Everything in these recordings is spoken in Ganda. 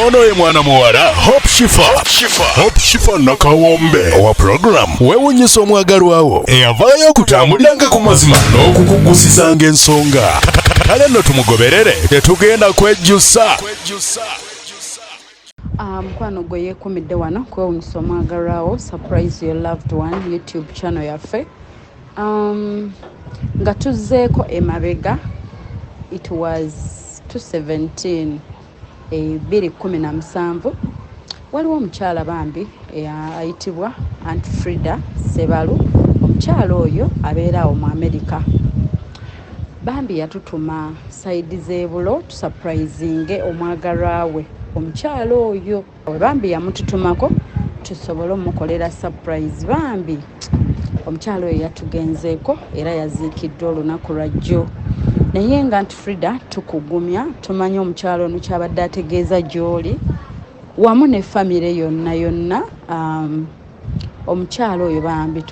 Ono ye mwana muwala Hope Shifa nakawombe owa program wewunyisa omwagalwawo eyavaayo okutambuliranga ku mazima n'okukugusizanga ensonga. Kale nno tumugoberere tetugenda kwejjusa. Mukwano gwe yeekumidde wano kwewunyisa omwagalwawo surprise your loved one YouTube channel yaffe. Nga tuzzeeko emabega it was 2017 2017 waliwo omukyala bambi ayitibwa Aunt Frieda Seballu. Omukyala oyo abeera awo mu America. Bambi yatutuma side z'ebulo tusurprisinge omwagalwa we omukyala oyo. Bambi yamututumako tusobole omukolera surprise. Bambi omukyala oyo yatugenzeeko era yaziikiddwa olunaku lwajjo. Naye nga Aunt Frieda tukugumya tumanyi omukyala ono kyabadde ategeeza gy'oli wamu ne famire yonna. Omukyala oyo bambi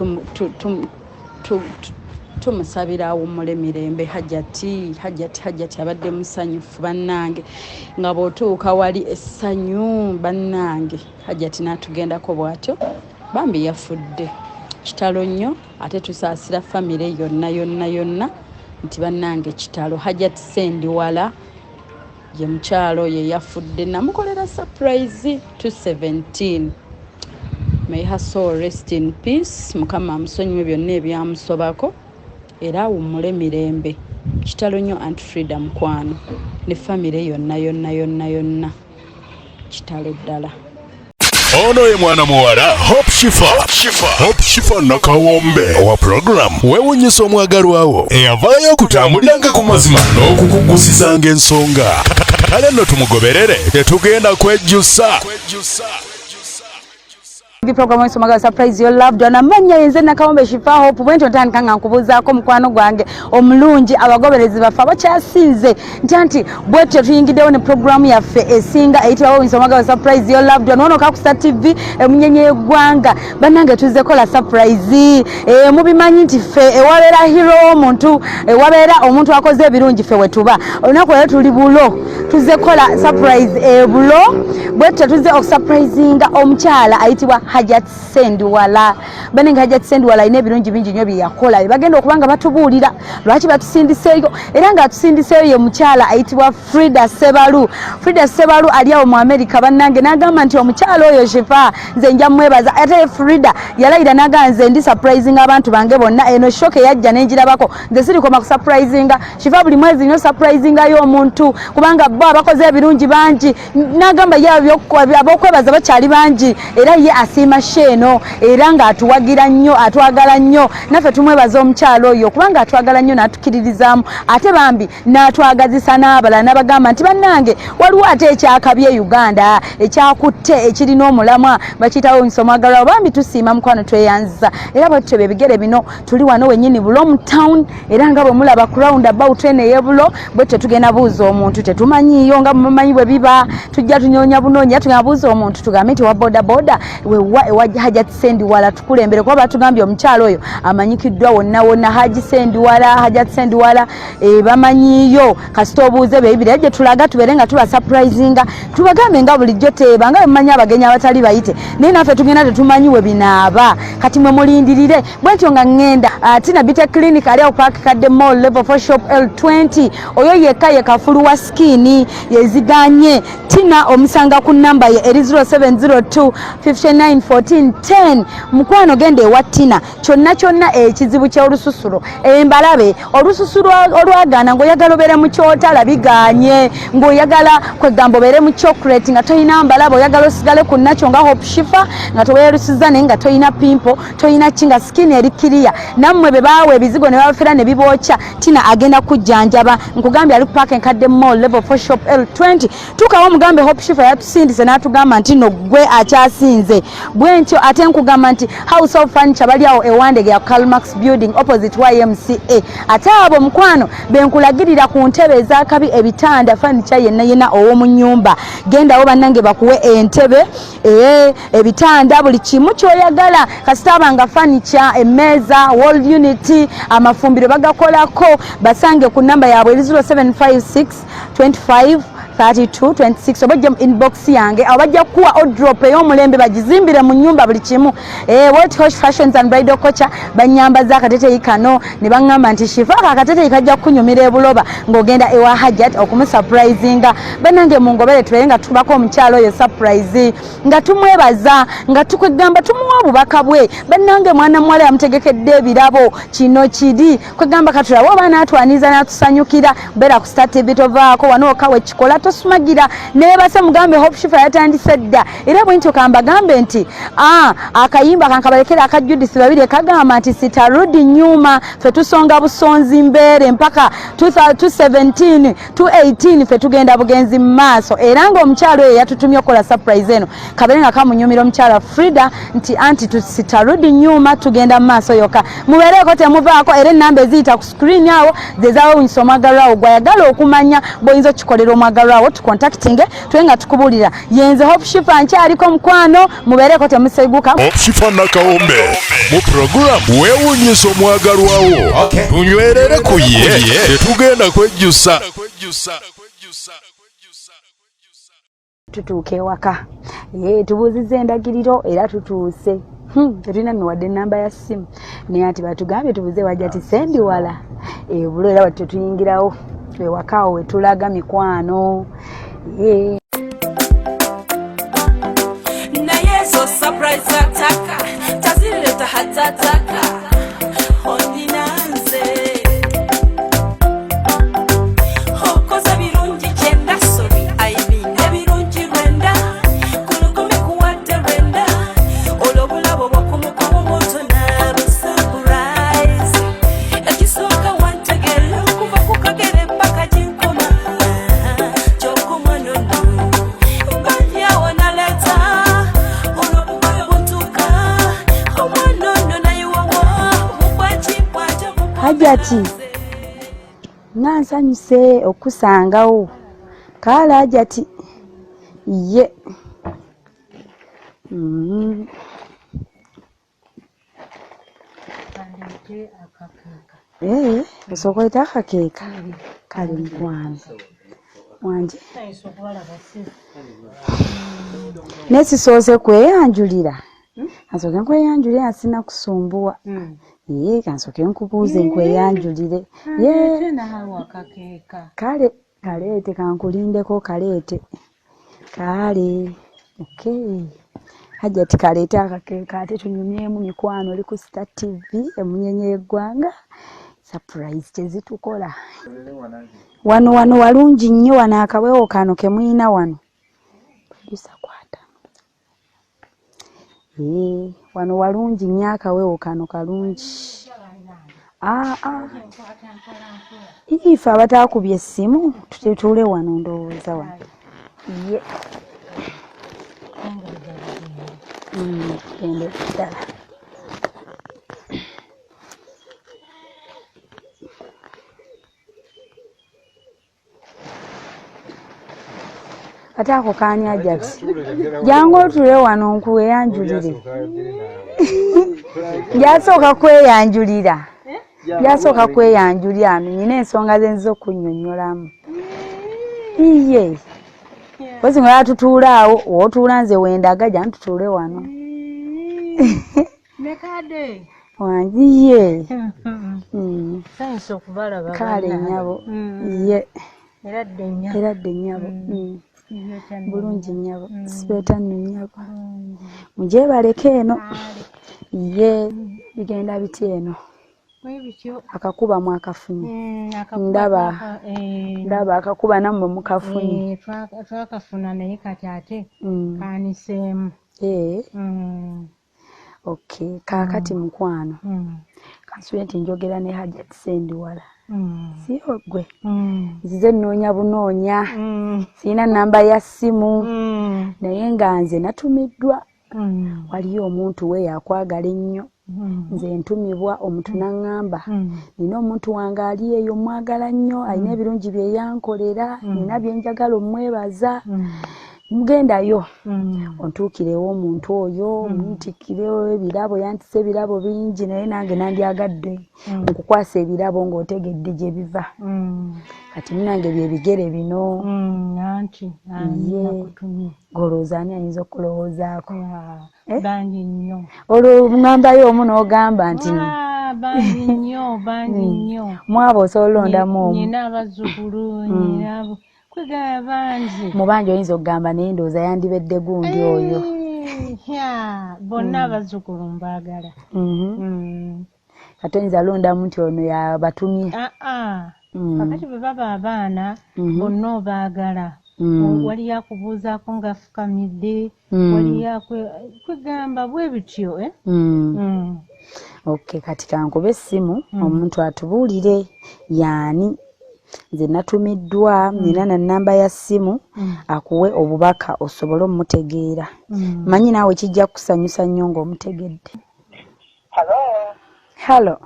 tumusabira awummule mirembe. Hajjati abadde musanyufu bannange, nga bw'otuuka wali essanyu bannange. Hajjati n'atugendako bw'atyo. Bambi yafudde kitalo nnyo ate tusaasira famire yonna nti bannange kitalo. Hajjat Sendiwala ye mukyalo ye yafudde, namukolera surprise 2017. May her soul rest in peace. Mukama amusonyiwe byonna ebyamusobakko era awummule mirembe. Kitalo nnyo Aunt Frieda mukwano ne famire yonna kitalo ddala. Ono ye mwana muwala Hope Shifa nakawombe owa program wewunyisa omwagalwawo eyavaayo okutambuliranga ku mazima n'okukugusizanga ensonga. Kale nno tumugoberere tetugenda kwejjusa. Program of Somaga surprise your loved one. Amanya yenze nakawombe Shifa Hope bwento ntandika nga nkubuzaako mukwano gwange omulungi abagoberezi baffe abakyasinze nti bwetyo tuyingiddewo ne program yaffe esinga eyitibwa Somaga surprise your loved one ono Kakusa TV emunyenye y'eggwanga. Bannange tuzzekola surprise mubimanyi nti ffe ewabeera hero omuntu ewabeera omuntu akoze ebirungi ffe wetuba olunaku lero tuli bulo tuzzekola surprise bulo bwetyo tuzze okusurprisinga omukyala ayitibwa Hajjat Sendiwala. Banenge Hajjat Sendiwala alina ebirungi bingi nnyo bye yakola bagenda okubanga batubuulira lwaki batusindiseeyo era nga atusindiseeyo ye mukyala ayitibwa Frieda Seballu. Frieda Seballu ali awo mu America bannange n'agamba nti omukyala oyo Shifa nze nja mwebaza ate Frieda yalayira n'agamba nze ndi surprising abantu bange bonna eno shoke yajja n'engirabako nze sirikoma ku surprisinga Shifa buli mwezi nnyo surprisingayo omuntu kubanga bo abakoze ebirungi bangi n'agamba ye ab'okwebaza bakyali bangi era ye asiima sheeno era nga atuwagira nnyo atwagala nnyo naffe tumwebaza omukyalo oyo kubanga atwagala nnyo n'atukiririzaamu ate bambi n'atwagazisa n'abalala n'abagamba nti bannange waliwo ate ekyakabi e Uganda ekyakutte ekirina omulamwa bakiyitawo nsomwagalwawo bambi tusiima mukwano tweyanziza era bwetyo bebigere bino tuli wano wennyini bulo mu town era nga bwe mulaba round about eno ey'ebulo bwetyo tugenda buuza omuntu tetumanyiiyo nga mumanyi bwe biba tujja tunyoonya bunoonya tugenda buuza omuntu tugambe nti wa bodaboda wa Hajjat Sendiwala tukulembere kuba batugambye omukyalo oyo amanyikiddwa wonna Hajjat Sendiwala bamanyiyo kasita obuuze bebire gye tulaga tubeere nga tuba surprisinga tubagambe nga bulijjo teeba nga mumanyi abagenyi abatali bayite naye naffe tugenda tetumanyi we binaaba kati mwe mulindirire bwetyo nga ngenda Tina Bite Clinic ali awo Park Kadde Mall level 4 shop L20 oyo yekka ye kafulu wa skini yeziganye Tina omusanga ku namba ye 0702 591410 mukwano gende ewa Tina kyonna ekizibu ky'olususulo embalabe olususulo olwagana ng'oyagala obeere mu kyotala biganye ng'oyagala kwegamba obeere mu chocolate nga toyina mbalabe oyagala osigale ku nakyo nga Hope Shifa nga toweerusiza naye nga toyina pimpo toyina kinga skin eri kiriya nammwe be baawa ebizigo ne babafera ne bibookya Tina agenda kujjanjaba nkugambye ali ku Park Kadde Mall level 4 shop L20 tukawo mugambe Hope Shifa yatusindise n'atugamba nti no gwe akyasinze bwentyo ate nkugamba nti House of Furniture bali awo ewandege ya Calmax Building opposite YMCA ate abo mukwano benkulagirira ku ntebe ezakabi ebitanda furniture yenna ow'omu nnyumba gendawo bannange bakuwe entebe ebitanda buli kimu kyoyagala kasita abanga furniture emmeeza wall unit amafumbiro bagakolako basange ku namba yaabwe 0756 25 3226 obajja mu inbox yange abajja kuwa odrop ey'omulembe bagizimbire mu nyumba buli kimu World Hosh Fashions and Bridal Culture banyambaza akateteyi kano ne baŋŋamba nti Shifa akateteyi kajja kunyumira ebuloba ng'ogenda ewa Hajjat okumusurprisinga banange mungobere tubeere nga tubako omukyalo oyo surprise nga tumwebaza nga tukwegamba tumuwa obubaka bwe banange mwana muwala yamutegekedde ebirabo kino kiri kwegamba katulawo abaana atwaniza n'atusanyukira beera ku Star TV tovaako wano okawe kikola tosumagira neebase mugambe Hope Shifa yatandise dda era bwe ntyo kambagambe nti akayimba kankabalekera aka Judith babiri kagamba nti sitarudi nyuma fe tusonga busonzi mbeere mpaka 2017 2018 fe tugenda bugenzi maaso era ng'omukyalo oyo yatutumye okola surprise eno kabere nga kamunyumira omukyala Frieda nti anti tusitarudi nyuma tugenda maaso yoka mubeereko temuvaako era ennamba eziyita ku screen awo zezawo unyisa omwagalwawo gwayagala okumanya bw'oyinza okukikolera omwagalwawo tukontaktinge tube nga tukubulira yenze Hope Shifa nkyaliko mukwano mubeereko temuseguka Hope Shifa nakawombe mu program weewuunyisa omwagalwawo tunywerere ku ye tetugenda kwejjusa tutuuka ewaka tubuuziza endagiriro era tutuuse tetulina nnowadde ennamba ya ssimu naye ati batugambye tubuuze Hajjat Sendiwala bulo era bati tetuyingirawo ewaka awo wetulaga mikwano naye zo surprise ataka tazileta hatataka oninanze okoza birungi kyenda sori aibinga birungi rwenda kulukumi kuwadde rwenda olwobulabo bwakumukawo moto nabusurprise ekisooka wantegera kuva ku kagere mpaka ginkoma kyokumwanono mbadyawo naleta olwobugoyo butuuka omwanono nayiwawo bukwakikwata Hajjat nansanyuse okusangawo kale Hajjat ye osooka oyita akakeeka kale mukwano wanje nesisoose kweyanjulira kansooke nkweyanjulire asina kusumbuwa kansooke nkubuuze nkweyanjulire kale kaleete kankulindeko kaleete kale okay Hajjat kaleete akakeeka ate tunyumyemu mikwano oli ku Star TV emunyenye y'eggwanga surprise kyezitukola wano walungi nnyo wano akawewo kano kemuyina wano producer kwata wano walungi nnyo akawewo kano kalungi ife abataakubye essimu tutuule wano ndowooza wano gende ddala ate ako kaani Hajjat jangu otule wano nkuweyanjulire jasooka kweyanjulira jasooka kweyanjulira nina ensonga zenziza okunnyonnyolamu iye kozi nga yatutuula awo wootuula nze wendaga jangu tutuule wano nekade wanjiye sayinza okubalaba kale nnyabo ye era dde nnyabo bulungi nnyabo sibeeta nno nnyabo mujebaleko eno ye bigenda biti eno akakubamu akafunye ndaba akakuba nammwe mukafunye twakafuna naye kati ate kaniseemu okay kaakati mukwano kansubire nti njogera ne Hajjat Sendiwala siyo gwe nzize nnoonya bunoonya sirina nnamba ya ssimu naye nga nze natumiddwa waliyo omuntu we yakwagala ennyo nze ntumibwa omuntu n'aŋŋamba nina omuntu wange ali eyo mwagala nnyo alina ebirungi bye yankolera nina bye njagala omwebaza mugendayo ontuukirewo omuntu oyo muntikirewo ebirabo yantise ebirabo bingi naye nange nandyagadde okukwasa ebirabo ng'otegedde gye biva kati munange byebigere bino anti nakutumye ng'olowooza ani ayinza okulowoozaako bangi nnyo olwo ŋŋambayo omu n'ogamba nti bangi nnyo mwabo osobola olondamu omu nyina abazzukulu nyina kwegaya bangi mu bangi oyinza okugamba naye ndowooza yandibedde gundi oyo bonna abazzukulu mbaagala kati oyinza londamu nti ono yabatumye kakati bwe baba abaana bonna obaagala waliyo akubuuzaako ng'afukamidde waliyo kwegamba bwe bityo okay kati kankube essimu omuntu atubuulire yaani nze natumiddwa nina na nnamba ya ssimu akuwe obubaka osobole omutegeera manyi naawe kijja kusanyusa nnyo ng'omutegedde. Hello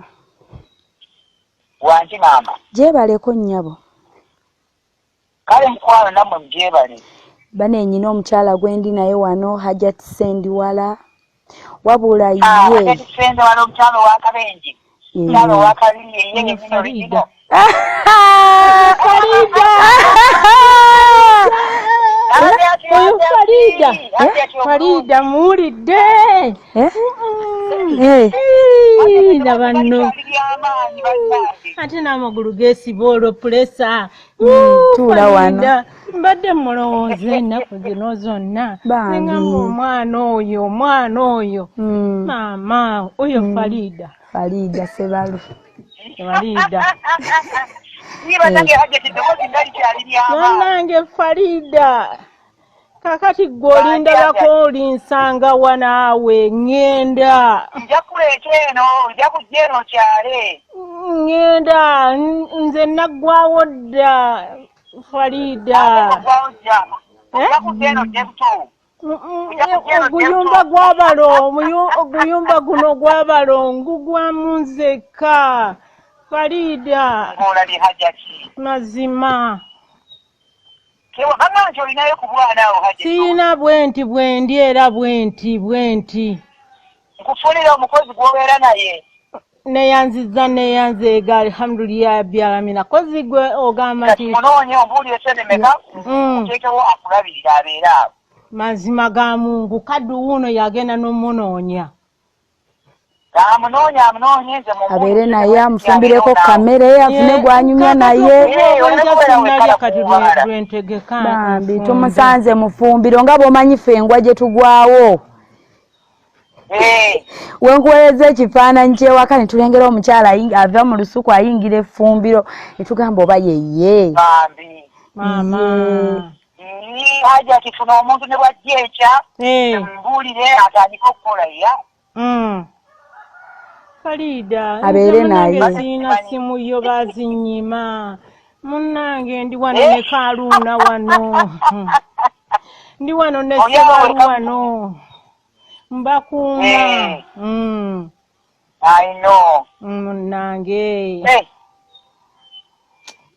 wangi maama gyebaleko nnyabo kale mukwano nammwe mugyebale bane nyina omukyala gwendi naye wano Hajjat Sendiwala wabula ye Hajjat Sendiwala omukyala ow'akabenje omukyala ow'akabiri ye yennyini olugino Farida muwulidde nabanno ate n'amagulu geesiba olwo pulesa tuula wano mbadde mulowooza ennaku zino zonna neŋamba omwana oyo maama oyo Farida Seballu nange Farida kakati gw'olindabako olinsanga wanaawe ŋŋenda nja kuleeta eno nja kujja eno kyale ŋŋenda nze naggwawo dda Farida oguyumba guno gw'abalo ngugwamu nzekka Farida mazima siina bwenti bwendi era bwenti nkufunira omukozi gw'obeera naye neyanzeega alhamdulillah byalamina kozi gwe ogamba nti munoonye ombuulire sente meka nteekewo akulabirira abeera awo mazima ga Mungu kadde wuuno yagenda n'omunoonya amunoonya nze abeere naye amufumbireko kamere afune gwanyumya naye kati lwentegeka bambi tumusanze mufumbiro nga bw'omanyi ffe engwa gye tugwawo wenkuweereza ekifaananyi kyewaka ne tulengera omukyala ava mu lusuku ayingira effumbiro ne tugamba oba yeye maama Hajja kifuna omuntu ne bwajja ekya mbuulire atandika okukola Farida abeere naye siina simu yo bazinnyima munnange ndi wano ne Kaaluuna wano ndi wano ne Seballu wano mbakuuma munnange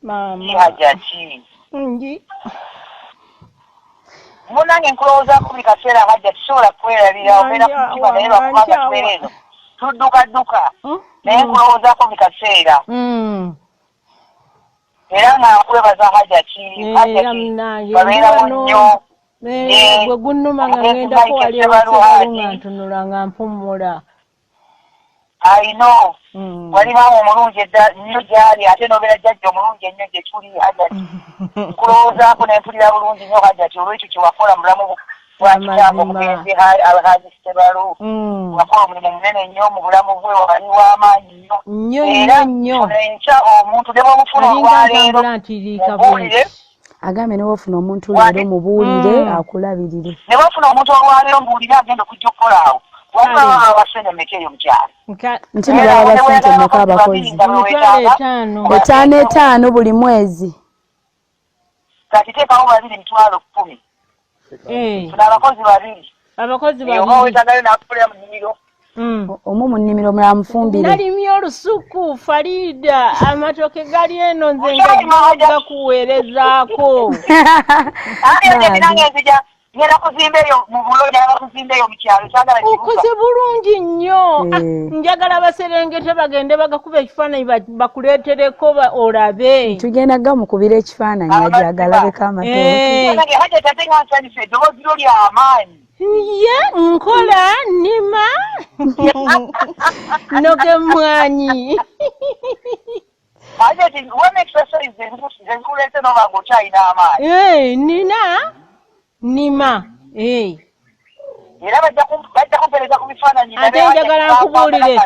maama nji munange nkulowoozaako buli kaseera Hajja tusobola kwerabira obeera ku mutima naye bakubanga tubeera eno tudduka naye nkulowoozaako buli kaseera era nga nkwebaza Hajja babeerawo nnyo bwe gunnuma nga ŋŋendako wali ewasebalu nga ntunula nga mpummula ayino wali maama omulungi nnyo gyali ate n'obeera jjajja omulungi ennyo gye tuli Hajjati nkulowoozaako ne mpulira bulungi nnyo Hajjati olw'ekyo kye wakola mulamu bwa kitaawo omugenzi Alhaji Seballu wakola omulimu munene nnyo mu bulamu bwe wali w'amaanyi nnyo era enkya omuntu ne bw'omufuna olwaleero mubuulire agambe ne bw'ofuna omuntu leero mubuulire akulabirire ne bw'ofuna omuntu olwaleero mbuulire agenda okujja okukola awo wabula abasente mmeka eyo mukyala nti mulaba basente mmeka abakozi 5,500 buli mwezi kati teekawo 2,10,000 tuna abakozi babiri abakozi oba wetagayo n'akukolera mu nnimiro Omwo mu nnimiro mula mufumbire. Nalimye olusuku Farida amatoke gali eno nze nga gakuweerezaako. Ngera kuzimbeyo mu buloja bakuzimbeyo mu kyalo kyagala kibuga. Okoze bulungi nnyo. Njagala baserengete bagende bagakuba ekifaananyi bakuleetereko olabe. Tugenda gamukubira ekifaananyi agalabe amatoke. Hajja tate ngansanyuse eddoboozi lyo lya amaanyi. Ye nkola nnima noge mwanyi. Hajja ti when exercise zenkuleete noba ng'okyalina amaanyi. Nina nima era bajja kumpereza ku bifaananyi. Ate njagala nkubuulire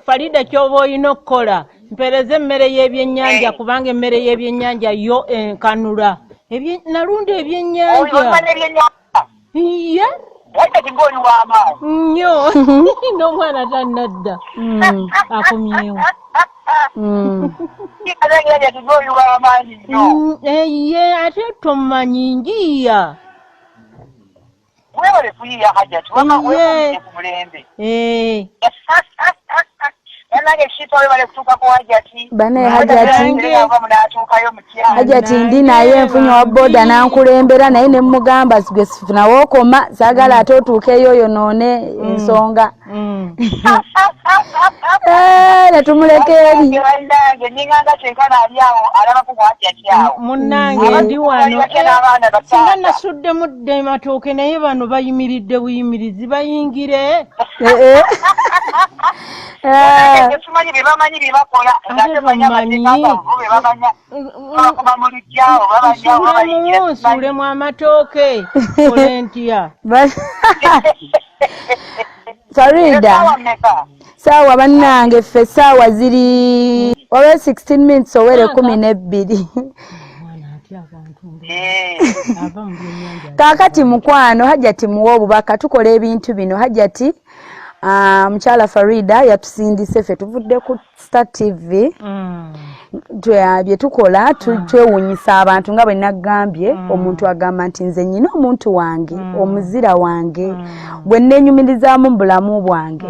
Farida ky'oba olina okukola mpereza emmere y'ebyennyanja kubanga emmere y'ebyennyanja yo enkanula. Nalunda ebyennyanja. Ye ng'oli w'amaanyi nnyo n'omwana tannadda akomyewo. Ye ate tomanyi njiya. Webale kuyiya Hajjat wama wewe ku mulembe. Yanage shito webale kutuka kwa Hajjat. Bane Hajjat ndi naye nfunye wa boda nankulembera naye ne mugamba sigwe sifuna wokoma sagala ate otuukeyo yonoone ensonga. Natumuleka eri. Munnange ndi wano singa nasudde mudde matooke naye bano bayimiridde buyimirizi bayingire. Tumanyi bye bamanyi bye bakola ate nsuulemu amatooke olentya. Farida saawa bannange ffe saawa ziri wabe 16 minutes owere 12. Kaakati mukwano Hajjat muwa obubaka tukola ebintu bino. Hajjat mukyala Farida yatusindise ffe tuvudde ku Star TV. Bye tukola twewuunyisa abantu nga bwe nagambye. Omuntu agamba nti nze nnyina omuntu wange omuzira wange gwe nnenyumirizaamu mu bulamu bwange.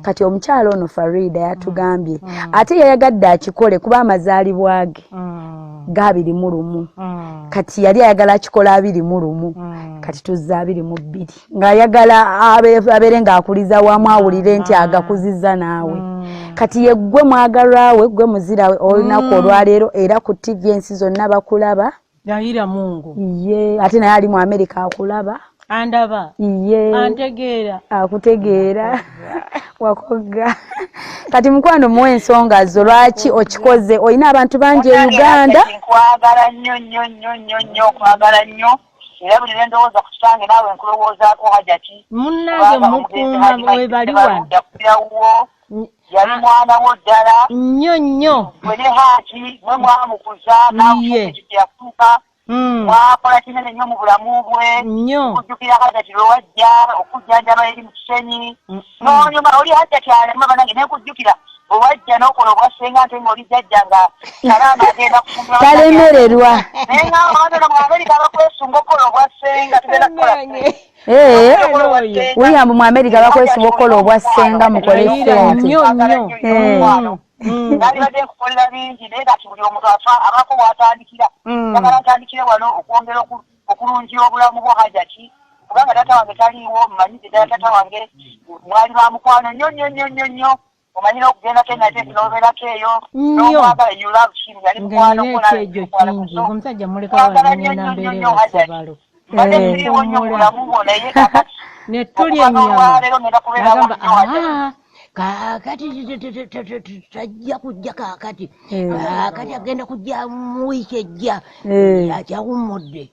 Kati omukyala ono Farida yatugambye ate yayagadde akikole kuba amazaalibwa ge ga 21. Kati yali ayagala akikola 21. Kati tuzza 22 ng'ayagala abeere ng'akuliza wamu awulire nti agakuzizza naawe. Kati ye gwe mwagalwa we gwe muzira we olunaku olwaleero era ku TV ensi zonna bakulaba. Yayira Mungu. Ye ate naye ali mu Amerika akulaba. Andaba. Ye antegeera. Akutegeera. Wakoga. Kati mukwano muwe ensonga zo lwaki okikoze olina abantu bangi e Uganda. Nkwagala nnyo kwagala nnyo. Era buli lwe ndowooza ku kitange naawe nkulowoozaako Hajjat. Munnange mukuuma we bali wano. Yali mwana wo ddala. Nnyo. Gwe ne Haaki mwe mwamukuza naawe yafuuka. Mwakola kinene nnyo mu bulamu bwe. Okujjukira Hajjat lwe wajja okujjanjaba eri mu kisenyi. N'onyuma oli Hajjat alema banange nekujjukira owajja n'okola obwassenga ate ng'oli jjajja nga salaama agenda kufumbira. Talemererwa. Naye ng'abantu mu Amerika bakwesunga okukola obwassenga tugenda kukola. William mu Amerika bakwesunga okukola obwassenga mukole ssente. Nnyo. Ngali badde nkukolera bingi naye kati buli omuntu abaako w'atandikira. Njagala ntandikire wano okwongera okulungira obulamu bwa Hajjat. Kubanga taata wange taliiwo mmanyize ddala taata wange mwali ba mukwano nnyo. Omanyira okugenda kenate n'obeerako eyo n'omwagala you love him yali mukwano omusajja muleka wanambeera Seballu. Badde turiiwo nnyo mu bulamu bwo naye kakati ne tulya ennyama nagamba kakati tajja kujja kakati agenda kujja mu wiiki ejja akyawummudde.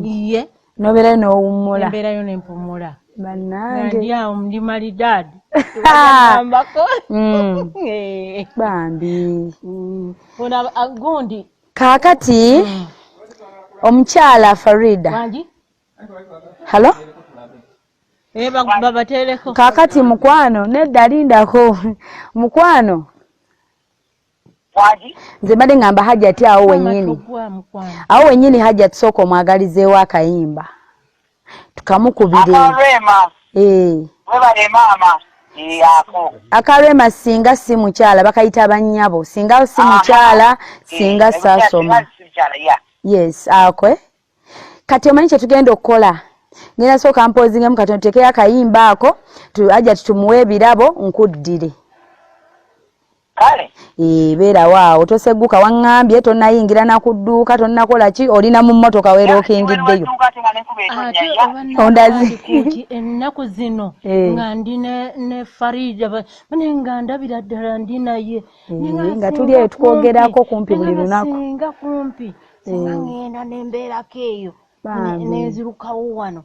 Ye nobeera n'owummula. Embeerayo n'empumula. Bannange ndi awo ndi malidadi. Bambi. Gundi. Kaakati omukyala Farida. Hello? Babateereko. Kaakati mukwano nedda lindako. Mukwano. Nze mbadde ngamba Hajjat awo wennyini. Awo wennyini Hajjat sooka omwagalizeewo akayimba. Tukamukubire. Webale maama. Ako. Akarema singa si mukyala bakayita bannyabo. Singa si mukyala, singa saasoma. Yes, akwe. Kati omanyi kye tugenda okukola. Ngenda sooka mpozinga mu katono tutekeyo akayimba ako, ajja tutumuwe ebirabo nkuddire. Kale. Beera waawo tosegguka waŋŋambye tonnayingira na ku dduuka tonnakola ki olina mu mmotoka weerookingiddeyo. Ondazi ennaku zino nga ndi ne Farida nga ndabira ddala ndi naye nga tuli eyo tukwogerako kumpi buli lunaku. Singa kumpi singa ngenda nembeerako eyo nenzirukawo wano.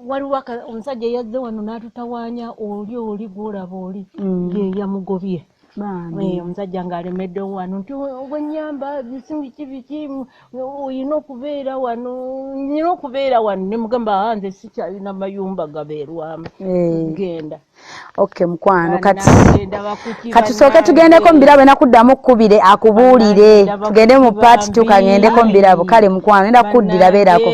Waliwo omusajja yazze wano n'atutawaanya oli gw'olaba oli ye yamugobye. Omusajja ng'alemeddewo wano nti obwennyamba biki olina okubeera wano ne mugamba nze sikyalina mayumba gabeerwamu genda. Okay mukwano kati tusooke tugendeko mu birabo nakuddamu kkubire akubuulire tugende mu part 2 kangendeko mu birabo kale mukwano enda kuddira beerako.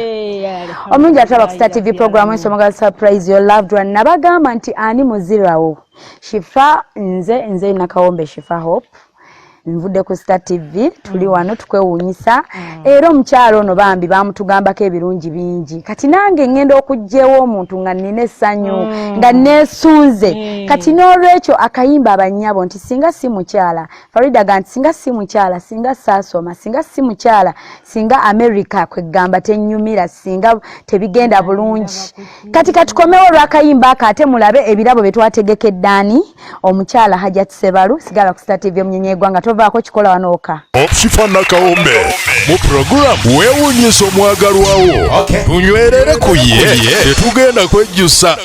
Omulungi atulaba ku Star TV program ensomoga surprise your loved one nabagamba nti ani muzirawo Shifa nze nakawombe Shifa Hope nvudde ku Star TV tuli wano tukwewuunyisa era omukyalo ono bambi bamutugambako ebirungi bingi kati nange ngenda okugjewo omuntu nga nnina essanyu nga neesunze kati n'olwekyo akayimba abannyabo nti singa si mukyala Farida ganti singa si mukyala singa saasoma singa si mukyala singa America kwegamba tennyumira singa tebigenda bulungi kati katukomewo olw'akayimba ako ate mulabe ebirabo bye twategekeddaani omukyala Hajjat Seballu sigala ku Star TV omunyenyeegwanga vaako kikola wanoka Shifa nakawombe mu program weewuunyisa omwagalwawo tunywerere ku ye tetugenda kwejjusa.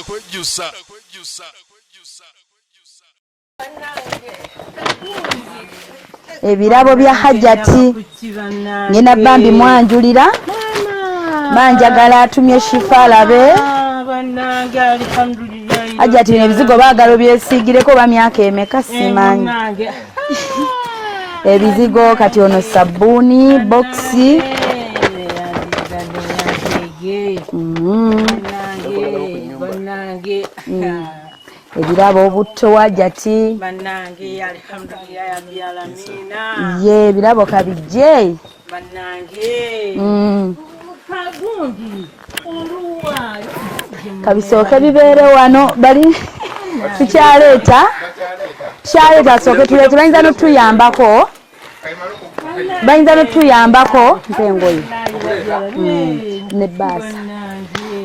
Ebirabo bya Hajjati ngenda bambi mwanjulira manjagala atumye Shifa alabe Hajjati ebizigo baagala byesiigireko ba myaka emeka simanyi ebizigo kati ono sabuni boxi ebirabo obutto Hajjati ye ebirabo kabijje kabisooke bibeere wano bali tukyaleeta asooke tuleete bayinza n'otuyambako mpengoyi ne baasa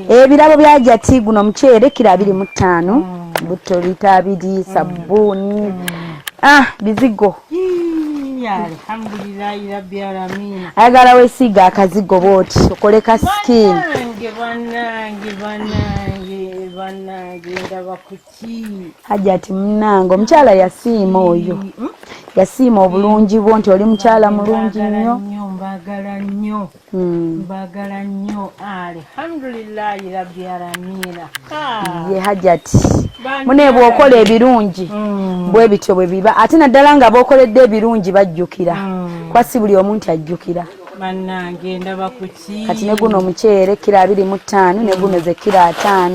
ebirabo bya Hajjati guno muceere kilo 25 butto lita 2 sabbuuni bizigo alhamdulillahi rabbil alamin ayagala weesiiga akazigo booti okole ka skin bannange ndaba kuki Hajjati munnange omukyala yasiima oyo yasiima obulungi bwo nti oli mukyala mulungi nnyo mbagala nnyo alhamdulillahi rabbil alamin ye Hajjati mune bw'okola ebirungi bwe bityo bwe biba ate naddala nga bw'okoledde ebirungi bajjukira kwa si buli omuntu ajjukira bannange ndaba kuki kati ne guno omuceere kilo 25 ne guno ze kilo 5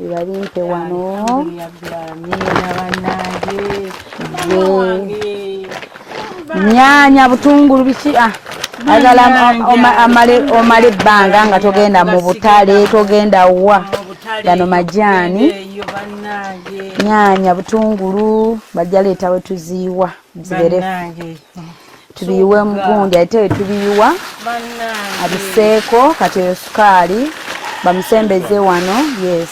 ebalimpe wano nyanya butungulu biki ayagala omale ebbanga nga togenda mu butale togenda wa gano majaani nyanya butungulu bajja leeta we tuziiwa ziberefu tubiyiwe mugundi ate tubiyiwa abiseeko kati eyo sukaali bamusembeze wano yes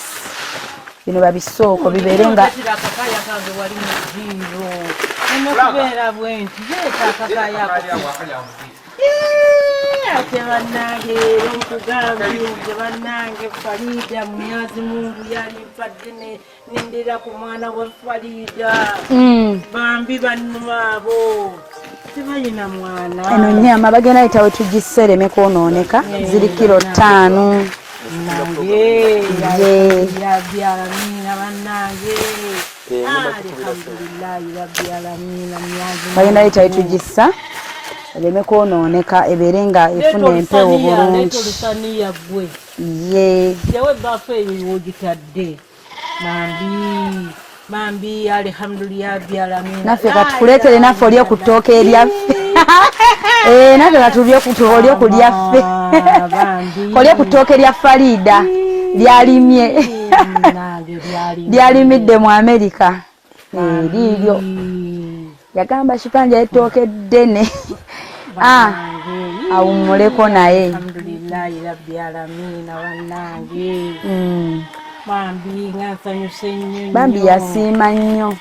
bino babisooko bibeere nga ate bannange bannange Farida Munyazi Mungu yali mpadde nendera ku mwana wa Farida bambi bannumaabo tebalina mwana eno nnyama bagenda yita we tugisereme kwonooneka ziri kilo 5 bagenda yita we tugissa ereme kwonooneka ebeere nga efuna empewo bulungi ye ebafu eyo wogitadde bambi Bambi alhamdulillah byalamina. Naffe katukuleetere naffe olye ku ttooke eryaffe. Naffe katulye olye ku lyaffe. Olye ku ttooke lya Farida lyalimye. Lyalimidde mu Amerika. Liiryo. Yagamba Shipanja ettooke ddene. Awummuleko naye. Alhamdulillah rabbil alamin wannange. Bambi ngansanyuse nnyo. Bambi yasiima nnyo.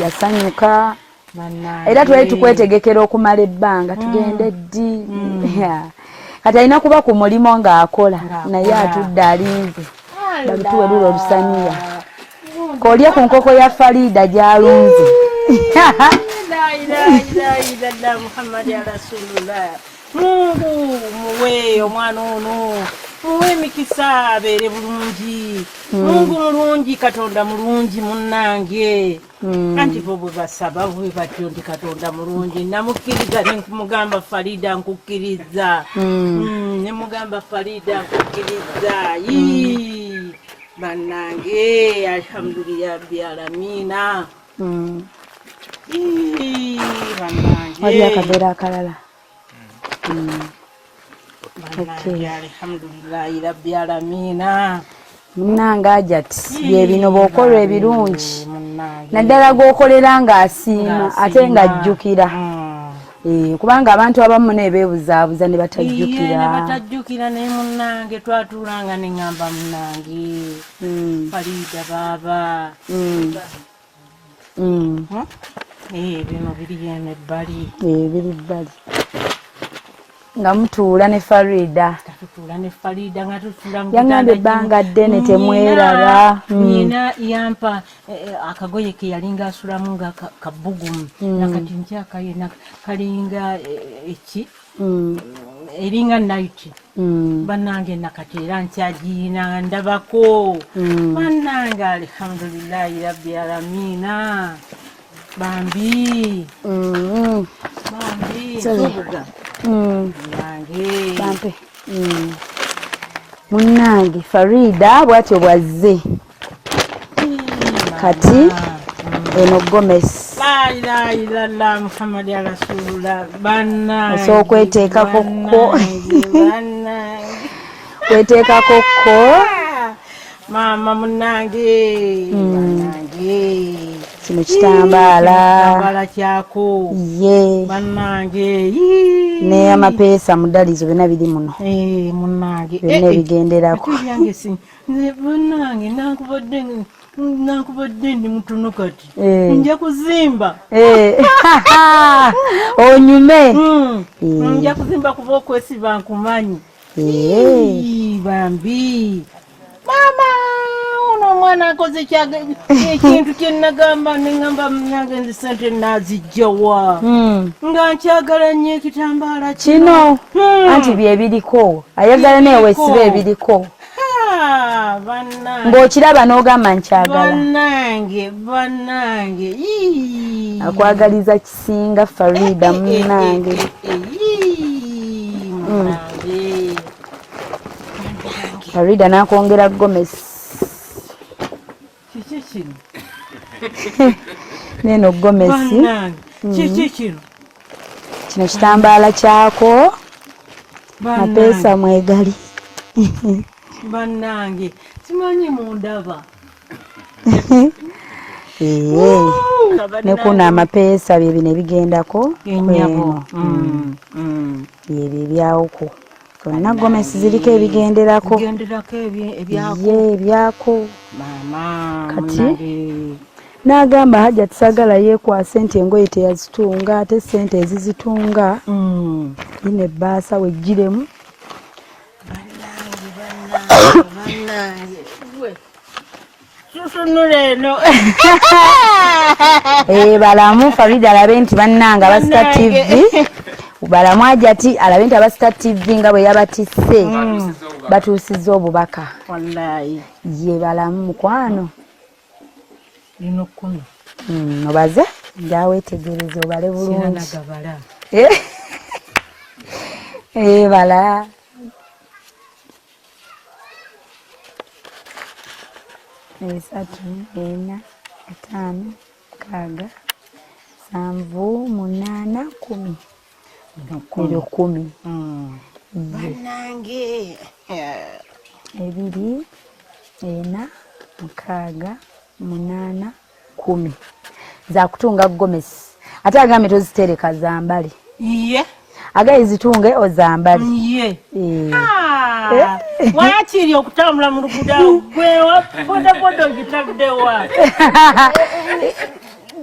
Yasanyuka. Era twali tukwetegekera okumala ebbanga tugende ddi. Kati alina kuba ku mulimo ng'akola naye atudde alinze. Babituwelula olusaniya. Kolye ku nkoko ya Farida gy'alunze. La Muhammad ya Rasulullah. Mungu muwe omwana ono. Muwe mikisa abeere bulungi. Mungu mulungi Katonda mulungi munnange. Anti bo bwe basaba bwe batyo ndi Katonda mulungi. Namukkiriza ne mugamba Farida nkukkiriza. Ne mugamba Farida nkukkiriza. Bannange alhamdulillah rabbil alamina. Wali akabeera akalala. Alhamdulillah rabbil alamina. Munnange Hajjat bye bino bw'okola ebirungi naddala gw'okolera ng'asiima ate ng'ajjukira. Kubanga abantu abamu ne beebuzaabuza ne batajjukira. Naye munnange twatuulanga ne ŋŋamba munnange Farida baaba. Bino biri eno ebbali. Biri bbali. Nga mutuula ne Farida. Yaŋŋamba ebbanga ddene temweraba. Nina yampa akagoye ke yalinga asulamu nga kabbugumu. Nakati nkyakayina kalinga eki. Eringa naiti. Bannange nakati era nkyagiyina ndabako. Bannange alhamdulillah rabbil alamina. Bambi. Sobuga. Bampe. Munnange Farida bw'atyo bwazze. Kati eno Gomez. La ilaha illallah Muhammad ya Rasulullah. Bannange. So kweteekako ko. Kweteekako ko. Mama munnange. Bannange. Kino kitambaala kyako. Bannange. Ne amapeesa mudalizo byonna biri muno. Munnange. Byonna bigenderako. Bannange nankubadde ndi mutono kati. Nja kuzimba. Onyume. Nja kuzimba kuba okwesiba nkumanyi. Bambi. Mama ono omwana akoze ekintu kye nagamba neŋŋamba nagenze sente nazijjawa. Nga nkyagala nnyo ekitambaala kino. Anti bye biriko. Ayagala neewesiba ebiriko. Ng'okiraba n'ogamba nkyagala. Bannange. Akwagaliza kisinga Farida munnange. Farida n'akwongera Gomez. Kiki kino? Neno Gomez. Kiki kino? Kino kitambaala kyako. Mapeesa mwegali. Bannange simanyi mundaba. Ne kuna amapeesa bye bino ebigendako. Ennyabo. Byebyo ebyawoko. Konna Gomez ziriko ebigenderako. Ebyako. Kati n'agamba Hajjat sagala yeekwasa nti engoye teyazitunga ate sente ezizitunga yina ebbaasa wegiremu. Balamu Farida alabe nti bannanga abasita TV. Balamu Hajjat alabe nti abasita TV nga bwe yabatisse batuusizza obubaka. Ye balamu mukwano. Lino 10. Obaze njawetegereza obale bulungi. Bala. Esatu, ena, 5 6 7 8 10 Ebyo 10 Banange 2 4 6 8 10 za kutunga gomesi ate agambye tozitereka zambale ye agaye zitunge ozambale ye wakiri okutambula mu luguudo gwe bodaboda ngitaddewa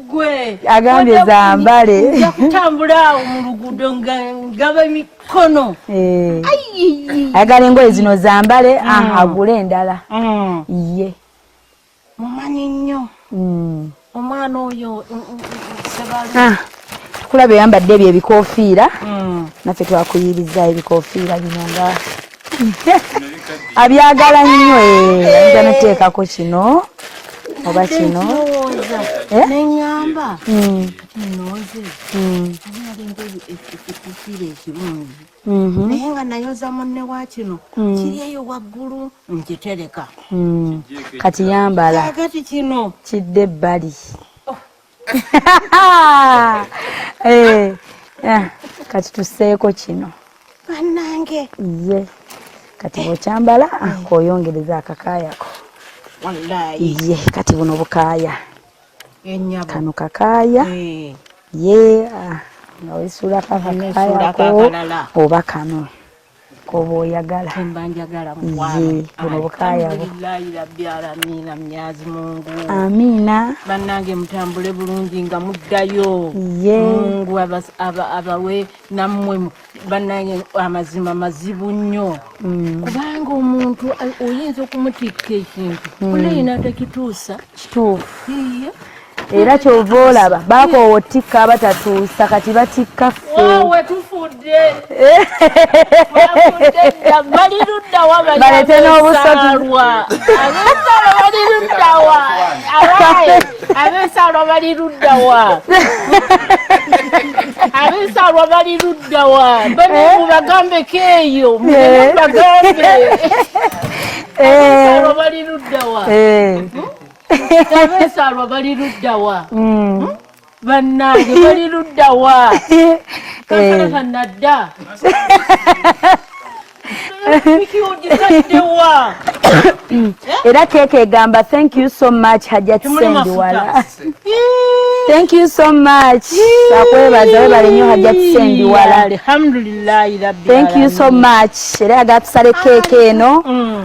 gwe agambye zambale yakutambula awo mu luguudo ngaba emikono ayagala engoye zino zambale agule endala ye mumanyi nnyo omwana oyo Seballu tukulaba yambadde ebyo ebikoofiira naffe twakuyiriza ebikoofiira bino nga abyagala nnyo ayinza noteekako kino oba kino neŋŋamba nooze alinga ekikufiira ekirungi naye nga nayoza munne wa kino kiri eyo waggulu nkitereka kati yambala kati kino kidde ebbali kati tuseeko kino bannange ye kati bwokyambala koyongereza akakaayako wallahi ye kati buno bukaaya ennyabo kano kakaaya ye nga wesuulako akakaayako oba kano koba oyagala embanjagala ye buno bukaaya bu alhamdulillahi rabbi alamina mnyazi mungu amiina bannange mutambule bulungi nga muddayo ye mungu abawe nammwe bannange amazima mazibu nnyo kubanga omuntu oyinza okumutikka ekintu kuleyina tekituusa kituufu iye era kyova olaba bakoowa otikka abatatuusa kati batikka ffe wetufudde bali luddawa balete n'obusoalwa bali luddawa abeesaalwa bali luddawa abeesaalwa bali luddawa bane mubagambeko eyo mubagambe abeesaalwa bali luddawa abeesaalwa bali luddawa bannange bali luddawa kanadda mikiyogikaddewa era keeke egamba thank you so much Hajjat Sendiwala thank you so much akwebaza webale nnyo Hajjat Sendiwala alhamdulillahi rabbi thank you so much era yagala tusale keeke eno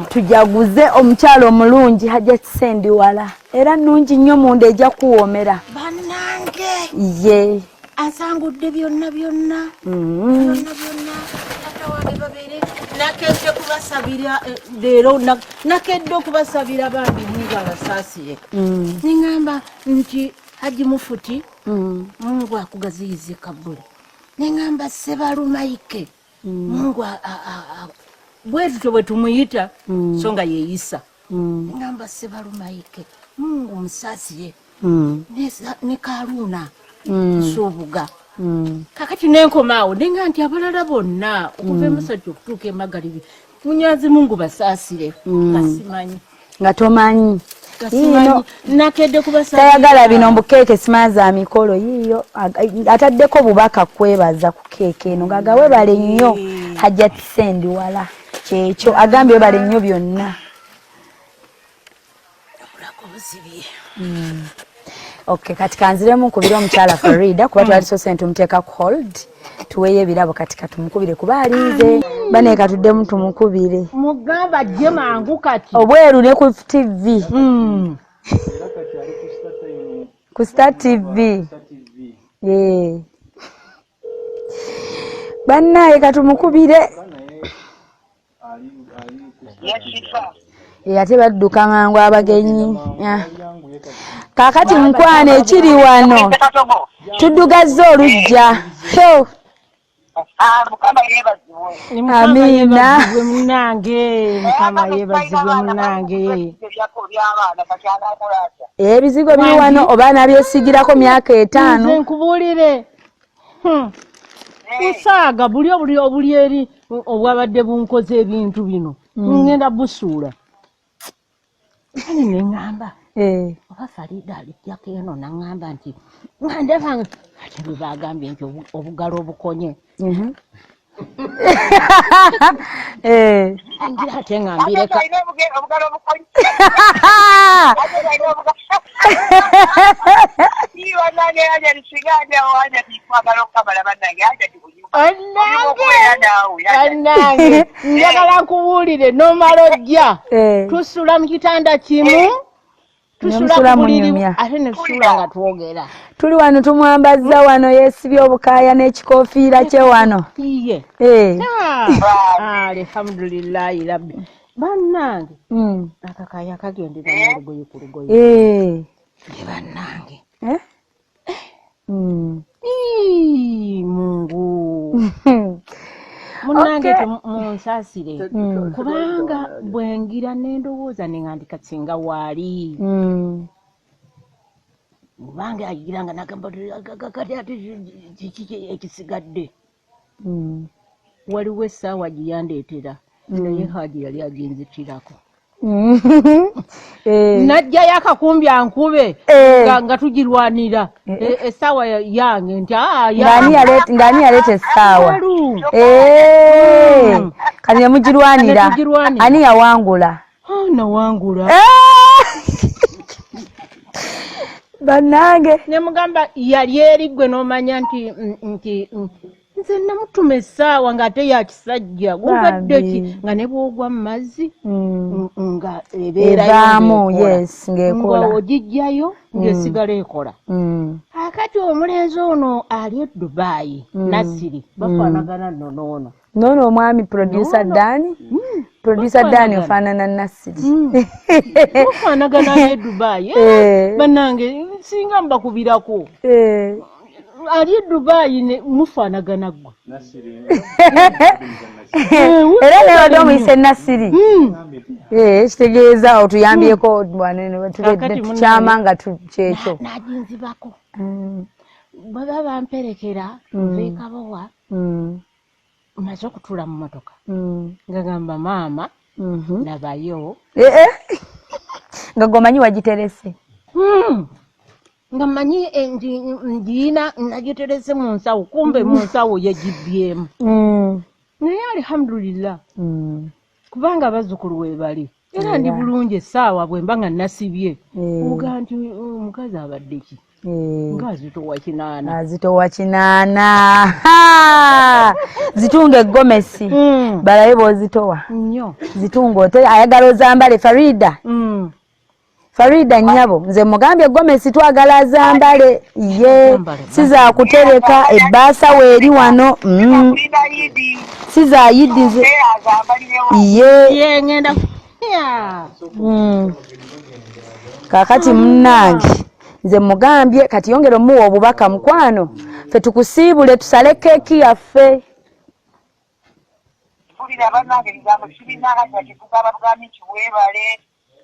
tujaguze omukyalo omulungi Hajjat Sendiwala era nnungi nnyo munda ejja kuwoomera bannange ye asangudde byonna byonna tata wange babere nakedde kubasabira leero nakedde okubasabira bambi mungu abasaasire neŋŋamba nti Haji Mufuti mungu akugaziyize Kabule neŋŋamba Seballu Maike mungu bwetutyo bwe tumuyita so nga yeeyisa neŋŋamba Seballu Maike mungu musaasire ne Karuuna Nsubuga kakati nenkomaawo nenga nti abalala bonna okuva emusajja okutuuka emagalibi munyazi mungu basaasire kasimanyi nga tomanyi nakedde tayagala bino mbukeeke simaza mikolo yiyo ataddeko bubaka kwebaza ku keeke eno ngaga webale nnyo Hajjat Sendiwala kyekyo agambye webale nnyo byonna okay kati kanziremu nkubire omukyala Frieda kuba twali sose ntumuteeka ku hold tuweeyo ebirabo kati katumukubire kuba aliize baneeka tuddemu tumukubire mugamba ajje mangu kati obweru ne ku TV ku Star TV bannaye katumukubire ate badduka mangu abagenyi kakati mukwana ekiri wano tuddugaze olujja amiina mukama yeebazibwe munange ebizigo biri wano oba nabyesigirako myaka 5 nkubuulire kusaaga buli eri obwabadde bunkoze ebintu bino ngenda busuula neŋŋamba oba Farida alijjako eno n'aŋŋamba nti nga ndaba ate bwe bagambye nti obugalo obukonye ngira ate nga mbireka annange njagala nkubuulire n'omala ojja tusula mu kitanda kimu tusula ku buliri ate ne tusula nga twogera. Tuli wano tumwambazza wano yeesibye obukaaya n'ekikoofiira kye wano. Iye. Alhamdulillahi rabbi. Bannange. Akakaaya kagendera n'olugoye ku lugoye. Bannange. Mungu. Munange munsaasire kubanga bwengira n'endowooza nengandika singa waali bange ayiranga nagamba kati ate kiki ekisigadde waliwo essaawa gye yandeetera naye Haji yali aginzitirako najjayo akakumbi ankube nga tugirwanira essaawa yange nti ng'ani yaleeta essaawa kati ne mugirwanira ani yawangula nawangula bannange ne mugamba yali eri ggwe n'omanya nti nze namutuma essaawa ng'ate yakisajja gugaddeki nga ne bwogwa mu mazzi nga evaamu yes ng'ekola nga ogijjayo ng'esigala ekola akati omulenzi ono ali e Dubai Nasiri bafaanagana nonoono nono omwami producer Dani ofaanana Nasiri bafaanagana ne Dubai bannange singa mbakubirako ali e Dubai mufaanagana ggwe era newadde omuyise Nasiri kitegeeza otuyambyeko tukyama nga kyekyo naginzibako baba bamperekera nve Kabowa maze okutula mu motoka ngagamba maama nabayo nga gomanyi wagiterese nga manyi ndiina nagiterese mu nsawo kumbe mu nsawo yagibyemu naye alhamdulillah kubanga abazzukulu we bali era ndi bulungi essaawa bwe mba nga nasibye oga nti omukazi abadde ki ng'azitowa kinaana zitunga eggomesi balabe bw'ozitowa nnyo zitunga ote ayagala ozambale Farida nnyabo nze mugambye eggomesi twagala azambale ye sizakutereka ebbaasa weeri wano sizayidi nze ye ngenda kakati munnange nze mugambye kati yongera omuwa obubaka mukwano ffe tukusiibule tusale keeki yaffe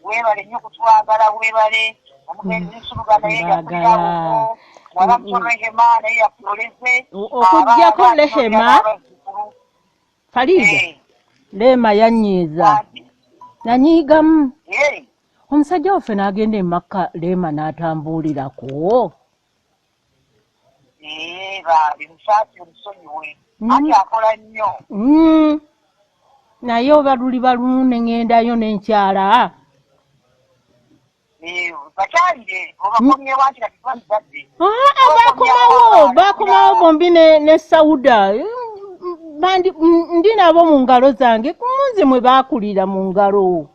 weebale nnyo kutwagala weebale omugenzi nsuluganda ye yakulirawo wala muto Rehema naye yakuloleze okuggyako Rehema Farida Lema yanyiiza nanyiigamu omusajja waffe n'agenda emakka Lema n'atambuulirako musaasi omusonyiwe ati akola nnyo naye oba luli balumu ne ŋŋendayo n'enkyala bakyalire obakomye wanti kati twazadde bakomawo bombi ne Sauda ndi nabo mu ngalo zange kumunze mwe baakulira mu ngalo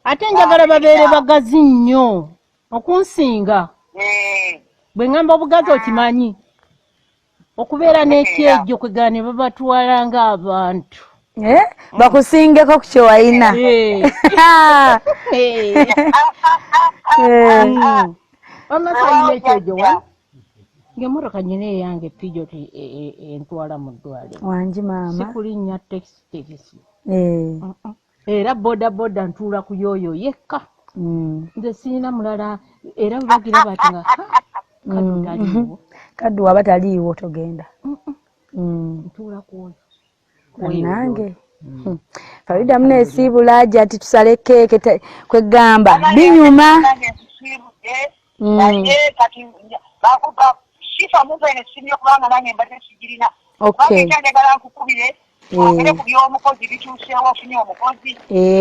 ate njagala babeere bagazi nnyo okunsinga bwe ŋŋamba obugazi okimanyi okubeera n'ekyejo kwegane babatwala ng'abantu bakusingeko ku kyewalina omasalina ekyejo ng'emmotoka nyina eyange Pijot entwala mu ddwaliro wangi maama sikulinnya tekisi era bodaboda ntuula ku yoyo yekka nze sirina mulala era bagira bati nga kaddu taliiwo kaddu waba taliiwo togenda ntuula ku oyo nange Farida munesiibula Hajjat tusale keeke kwegamba binyuma. Naye kati bakuba sifa muntu ene simye kubanga nange mbadde sigirina. Okay. Njagala nkukubire ogere ku by'omukozi bituuseewo ofunye omukozi.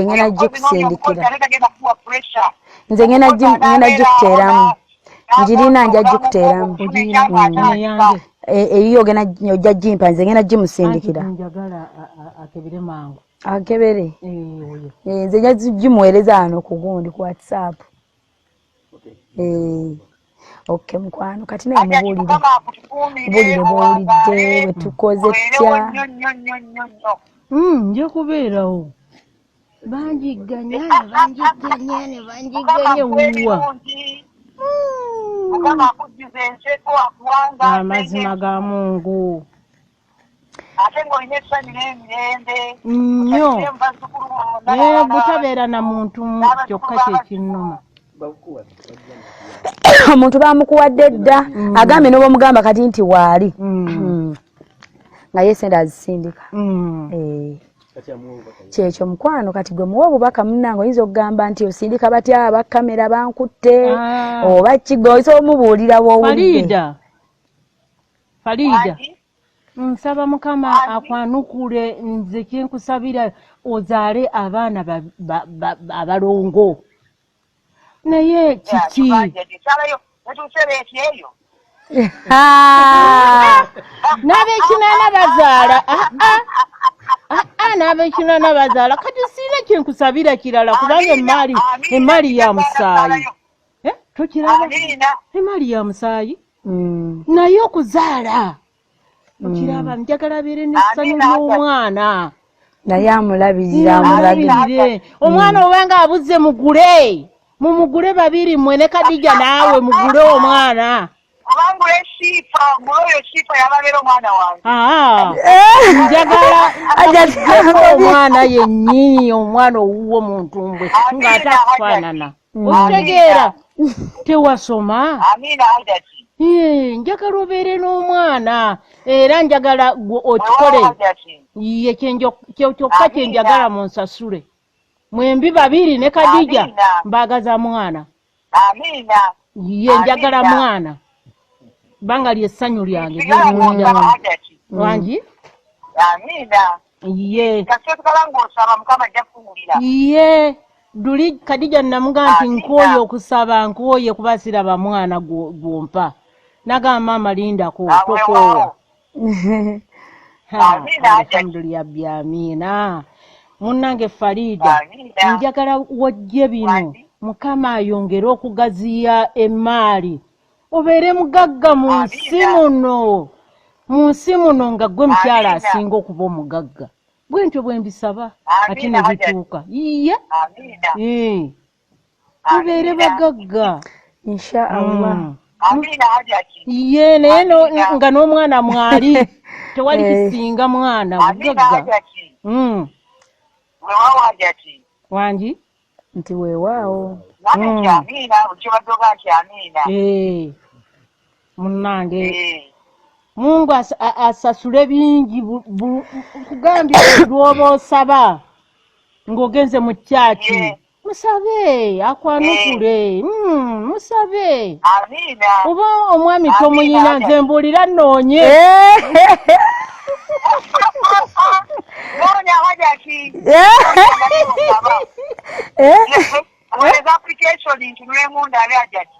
Ngena gikusindikira. Nze Ngena gikuteeramu. Njirina nja gikuteeramu. Eyiyo ojja gimpa nze ngena gimusindikira. Njagala akebere mangu. Akebere? Nze nja gimuweereza wano ku gundi ku WhatsApp. Okay mukwano kati naye mubuulire. Mubuulire bw'owulidde bwe tukoze tutya. Nja kubeerawo. Banjiganya wuwa. Amazima ga Mungu. Ate ng'olina essanyu n'emirembe. Nnyo. Butabeera na muntu kyokka kyekinnuma. Omuntu bamukuwadde dda agambye n'obwomugamba kati nti waali nga ye sente azisindika. Kyekyo mukwano kati gwe muwa obubaka munnange oyinza okugamba nti osindika batya abakamera bankutte oba kigo oyinza omubuulira bw'owulidde. Farida nsaba Mukama akwanukule nze kyenkusabira ozaale abaana abalongo. Naye kiki? N'abekinana bazaala. N'abekinana bazaala kati siina kyenkusabira kirala kubanga emaali ya musaayi. Tokiraba? Emaali ya musaayi. Naye okuzaala. Okiraba njagala abeere n'essanyu ly'omwana. Naye amulabirire. Omwana obanga abuze mugule. Mumugule babiri mmwe ne Kadija naawe mugule omwana. Kubangula esiifa, ngulooyo esiifa yababeera omwana wange. Njagala omwana yennyini, omwana owuwo mu ntumbwe ng'ate akufaanana. Okitegeera? Tewasoma? Amiina Hajjati. Njagala obeere n'omwana era njagala okikole. Ye kyokka kye njagala munsasule. Mwembi babiri ne Kadija mbagaza mwana. Amiina. Ye njagala mwana. Banga lyessanyu lyange. Wangi? Amiina. Ye. Kasetukala ng'osaba Mukama ajja kukuwulira. Ye. Duli Kadija namuga nti nkooye okusaba nkooye kuba siraba mwana gwompa. Nagamba mama lindako tokoowa. Alhamdulillah byamina. Munnange Farida njagala wajje bino Mukama ayongere okugaziya emaali obeere mugagga mu nsi muno nga gwe mukyala asinga okuba omugagga bwentyo bwe mbisaba ate ne bituuka iye tubeere bagagga insha Allah. Iye naye nga n'omwana mwali tewali kisinga mwana mugagga. Weewaawo Hajjati. Wangi? Nti weewaawo. Nange kyamiina, okibadde oga kyamiina. Munnange. Mungu asasule bingi kugambye lw'oba osaba ng'ogenze mu kyaki. Musabe akwanukule. Musabe. Amiina. Oba omwami tomuyina nze mbuulira nnoonye. Noonya Hajjati. Oleza application ntunulemu ndabe Hajjati.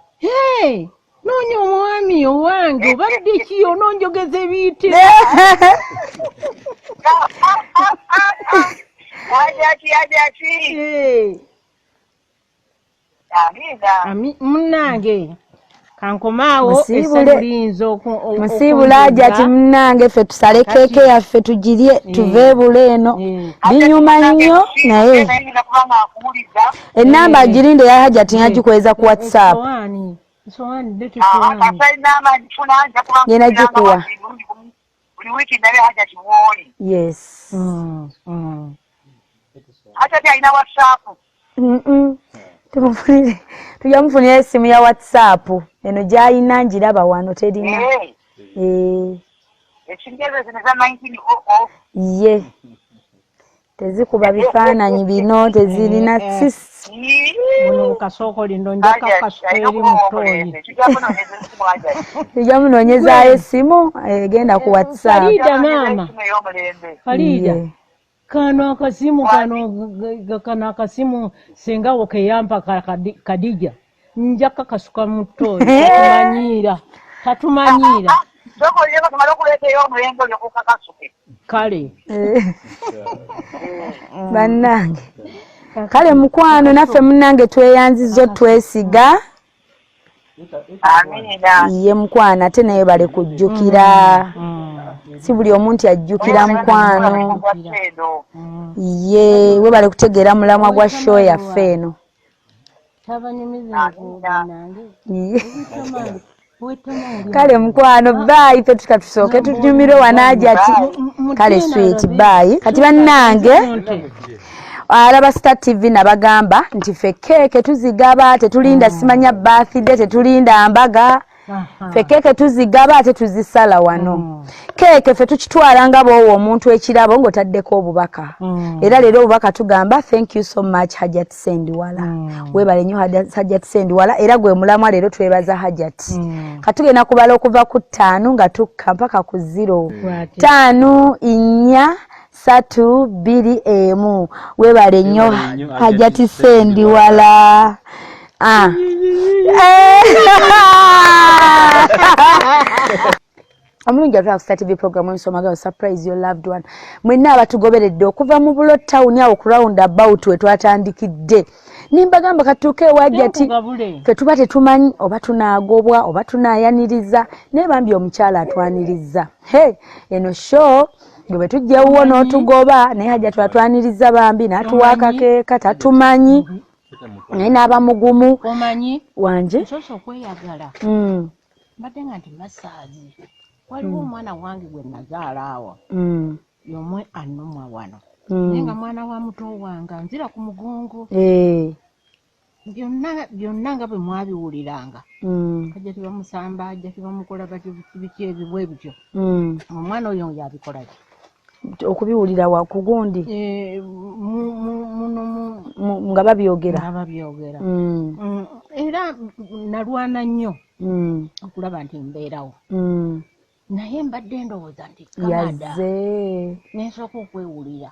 Noonya omwami owange obadde ki ononjogeza ebiyitire. Hajjati. Amiina. Munnange kankomaawo esabulinzo musiibula Hajjati munnange ffe tusale keeke yaffe tugirye tuveebule eno binyuma nnyo naye ennamba agirinde ya Hajjati nagikweza ku WhatsApp yena gikuwa. Yes. Hajjati alina WhatsApp. Tujamufunira esimu ya WhatsApp eno gy'alina ngiraba wano terina. Ekingezo zino za 1900. Ye tezikuba bifaananyi bino tezirina Muno kasoko lindo njaka kasweri mutoyi. tujja munoonyezaayo essimu egenda ku WhatsApp. Farida mama. Farida. Kano akasimu senga okeyampa Kadija. Njaka kasuka mutoyi. Tatumanyira. Kale. Bannange. Kale mukwano naffe munnange tweyanzizo twesiga. Amina. Ye mukwano ate naye bale kujjukira. Si buli omuntu ajjukira mukwano. Ye we bale kutegeera mulamwa gwa show yaffe eno. Kale mukwano bye fe tukatusooke tunyumire wanaja ati kale sweet bye kati bannange alaba Star TV nabagamba nti fe keke tuzigaba tetulinda simanya birthday tetulinda mbaga fe keke tuzigaba ate tuzisala wano keke fe tukitwala nga bwowo omuntu ekirabo ng'otaddeko obubaka era leero obubaka tugamba thank you so much Hajjat Sendiwala webale nnyo Hajjat Sendiwala era gwe mulamwa leero twebaza Hajjat katugenda kubala okuva ku 5 nga tukka mpaka ku 0 5 4 3 2 1 webale nnyo Hajjat Sendiwala Omulungi atwa Star TV program ensomagayo surprise your loved one. Mwenna abatugoberedde okuva mu Bulo town awo ku round about we twatandikidde. Nimbagamba katuuke wajjati fe tuba tetumanyi oba tunaagobwa oba tunayaniriza naye bambi omukyala atwaniriza. Eno show gwe tujjewuwo n'otugoba naye Hajjat twatwaniriza bambi n'atuwa akakeeka tatumanyi naye n'aba mugumu omanyi wanje nsoso okweyagala mbadde nga nti masaazi waliwo omwana wange gwe nazaala awo yomwe annumwa wano naye nga mwana wa muto wange nzira ku mugongo byonna nga bwe mwabiwuliranga kajja tebamusamba ajja tebamukola biki ebibwe bityo omwana oyo yabikola okubiwulira wa kugundi nga babyogera era nalwana nnyo okulaba nti mbeerawo naye mbadde ndowooza nti kamada nensooka okwewulira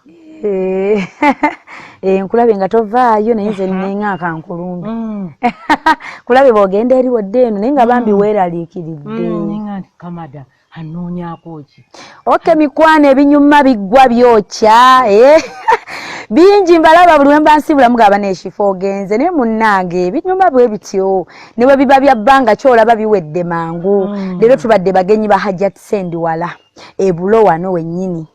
nkulabe nga tovaayo naye nze nengaaka nkulumbe kulabe bw'ogenda eri wodde eno naye nga bambi weeraliikiridde nenga nti kamada anoonyaako ki mikwano ebinyuma biggwa byokya bingi mbalaba buli wemba nsibula mugaba n'ekifo ogenze naye munnange ebinyuma bwe bityo ne bwe biba bya bbanga kyolaba biwedde mangu leero tubadde bagenyi ba Hajjat Sendiwala ebulo wano wennyini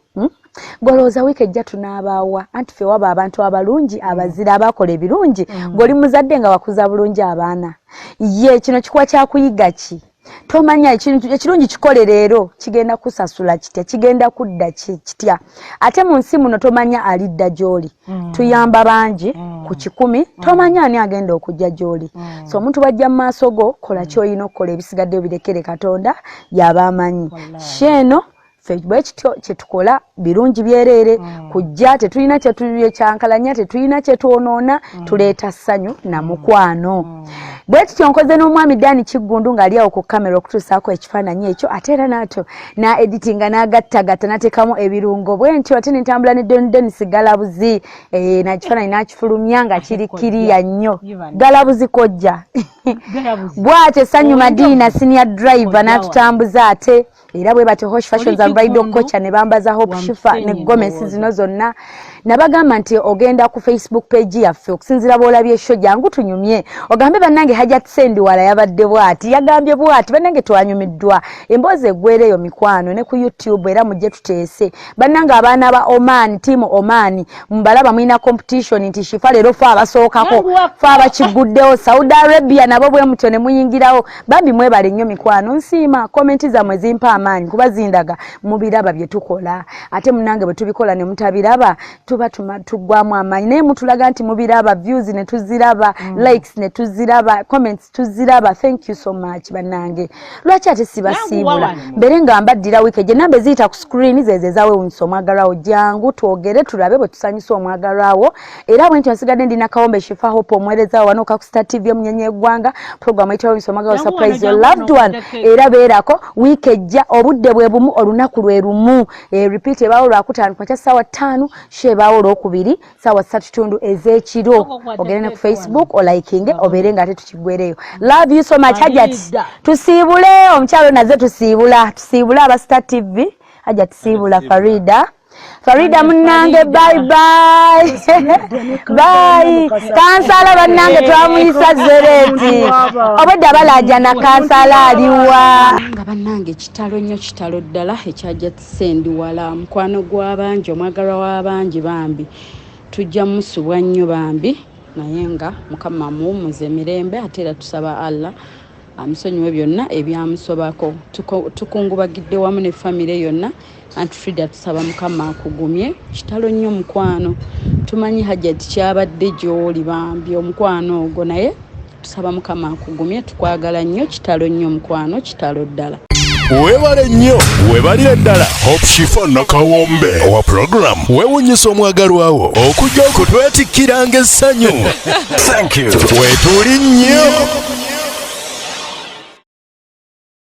golooza wiiki ejja tunaabaawa anti fe waba abantu abalungi abazira abakola ebirungi ng'oli muzadde nga wakuza bulungi abaana ye kino kikuwa kyakuyiga ki tomanya ekirungi kikole leero kigenda kusasula kitya kigenda kudda kitya ate mu nsi muno tomanya alidda gy'oli tuyamba bangi ku 10 tomanya ani agenda okujja gy'oli so omuntu bwajja mu maaso go kola ky'olina okukola ebisigadde birekere Katonda yaba amanyi sheeno bwe kityo kyetukola birungi byereere kujja tetulina kyekyankalanya tetulina kyetwonoona tuleeta ssanyu na mukwano bwe tutyo nkoze n'omwami Dani Kiggundu ng'ali awo ku kamera okutuusaako ekifaananyi ekyo ate era nato na editinga n'agattagatta n'ateekamu ebirungo bwe ntyo ate nentambula ne Denis Galabuzi n'ekifaananyi n'akifulumya nga kiri kiriya nnyo Galabuzi kojja bw'ate Essanyu Madiina senior driver n'atutambuza ate era bwe bate Hosh Fashions and Bridal Coach ne bambaza Hope Shifa ne Gomez zino zonna nabagamba nti ogenda ku Facebook page yaffe okusinzira bw'olabye show jangu tunyumye ogambe bannange Hajjat Sendiwala yabadde bwati yagambye bwati bannange twanyumiddwa emboozi eggwereyo mikwano ne ku YouTube era mujje tuteese bannange abaana ba Oman team Oman mbalaba mwina competition nti Shifa leero fa abasookako fa abakiguddewo Saudi Arabia nabo bwe mutyo ne muyingirawo bambi mwebale nnyo mikwano nsiima komenti zammwe zimpa amaanyi kuba zindaga mubiraba bye tukola ate munnange bwe tubikola ne mutabiraba tuba tugwamu amaanyi naye mutulaga nti mubiraba views ne tuziraba likes ne tuziraba comments tuziraba. Thank you so much bannange. Lwaki ate sibasiibula mbere nga mbaddira week gye nambe ziyita ku screen zeze zaweewunyisa omwagalwawo jangu twogere tulabe bwe tusanyusa omwagalwawo era bwe ntyo nsigadde ndina Kawombe Shifa Hope omwereza wano ka Star TV omunyenye eggwanga program eyitibwa omwagalwawo surprise your loved one era beerako week ejja obudde bwe bumu olunaku lwe lumu repeat ebaawo lwakutaano kwa ssaawa 5 shebaawo olwokubiri ssaawa 3 ez'ekiro ogere ne ku Facebook olikinge obeere nga ate tukigwereyo. Love you so much Hajjat. Tusiibule omukyalo naze tusiibula aba Star TV Hajjat siibula Farida munange bye bye bye kansala bannange twamuyisa zereti obadde abalaja na kansala aliwa nga bannange kitalo ddala ekyajja Sendiwala mukwano gw'abangi omwagalwa w'abangi bambi tujja musubwa nnyo bambi naye nga mukama muwummuze mirembe ate era tusaba Allah amusonyiwe byonna ebyamusobakko tukungubagidde wamu ne famire yonna Aunt Frieda tusaba mukama akugumye kitalo nnyo mukwano tumanyi Hajjat kyabadde gy'oli bambi omukwano ogwo naye tusaba mukama akugumye tukwagala nnyo kitalo nnyo mukwano kitalo ddala. Webale nnyo webalire ddala Hope Shifa na Kawombe owa program weewunyisa omwagalwawo okujja okutwetikkiranga essanyu. Thank you. Wetuli nnyo.